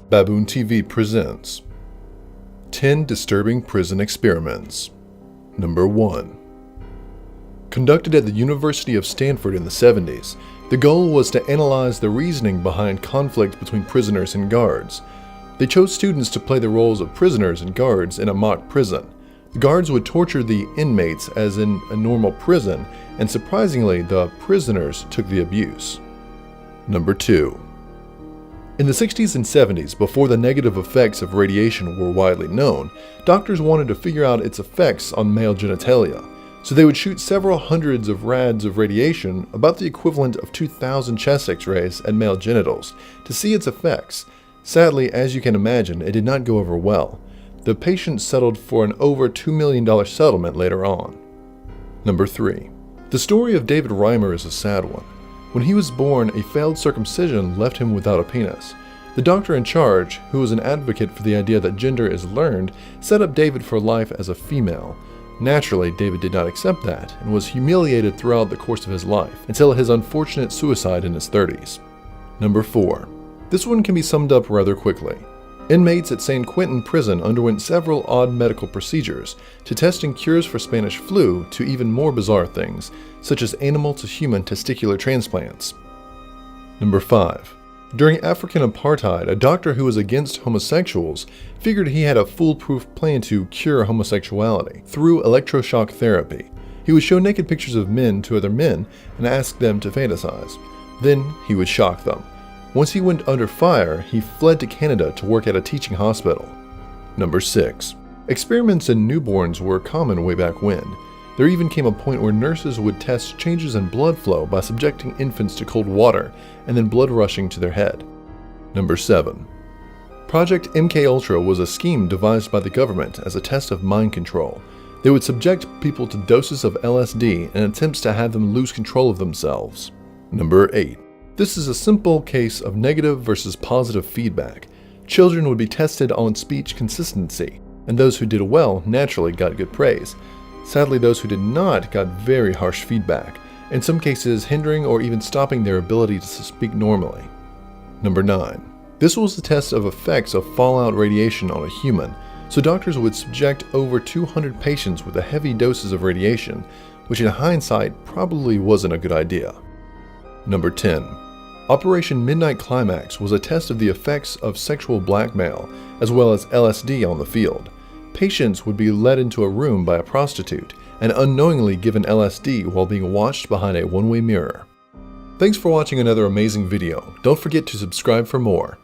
Baboon TV presents 10 Disturbing Prison Experiments. Number 1. Conducted at the University of Stanford in the 70s, the goal was to analyze the reasoning behind conflict between prisoners and guards. They chose students to play the roles of prisoners and guards in a mock prison. The guards would torture the inmates as in a normal prison, and surprisingly, the prisoners took the abuse. Number 2. In the 60s and 70s, before the negative effects of radiation were widely known, doctors wanted to figure out its effects on male genitalia. So they would shoot several hundreds of rads of radiation, about the equivalent of 2,000 chest x-rays, at male genitals, to see its effects. Sadly, as you can imagine, it did not go over well. The patients settled for an over $2 million settlement later on. Number 3. The story of David Reimer is a sad one. When he was born, a failed circumcision left him without a penis. The doctor in charge, who was an advocate for the idea that gender is learned, set up David for life as a female. Naturally, David did not accept that, and was humiliated throughout the course of his life, until his unfortunate suicide in his 30s. Number 4. This one can be summed up rather quickly. Inmates at San Quentin prison underwent several odd medical procedures, to testing cures for Spanish flu to even more bizarre things, such as animal to human testicular transplants. Number 5. During African apartheid, a doctor who was against homosexuals figured he had a foolproof plan to cure homosexuality through electroshock therapy. He would show naked pictures of men to other men and ask them to fantasize. Then he would shock them. Once he went under fire, he fled to Canada to work at a teaching hospital. Number 6. Experiments in newborns were common way back when. There even came a point where nurses would test changes in blood flow by subjecting infants to cold water and then blood rushing to their head. Number 7. Project MKUltra was a scheme devised by the government as a test of mind control. They would subject people to doses of LSD in attempts to have them lose control of themselves. Number 8. This is a simple case of negative versus positive feedback. Children would be tested on speech consistency, and those who did well naturally got good praise. Sadly, those who did not got very harsh feedback, in some cases hindering or even stopping their ability to speak normally. Number 9. This was the test of effects of fallout radiation on a human, so doctors would subject over 200 patients with heavy doses of radiation, which in hindsight probably wasn't a good idea. Number 10. Operation Midnight Climax was a test of the effects of sexual blackmail, as well as LSD on the field. Patients would be led into a room by a prostitute and unknowingly given LSD while being watched behind a one-way mirror. Thanks for watching another amazing video. Don't forget to subscribe for more.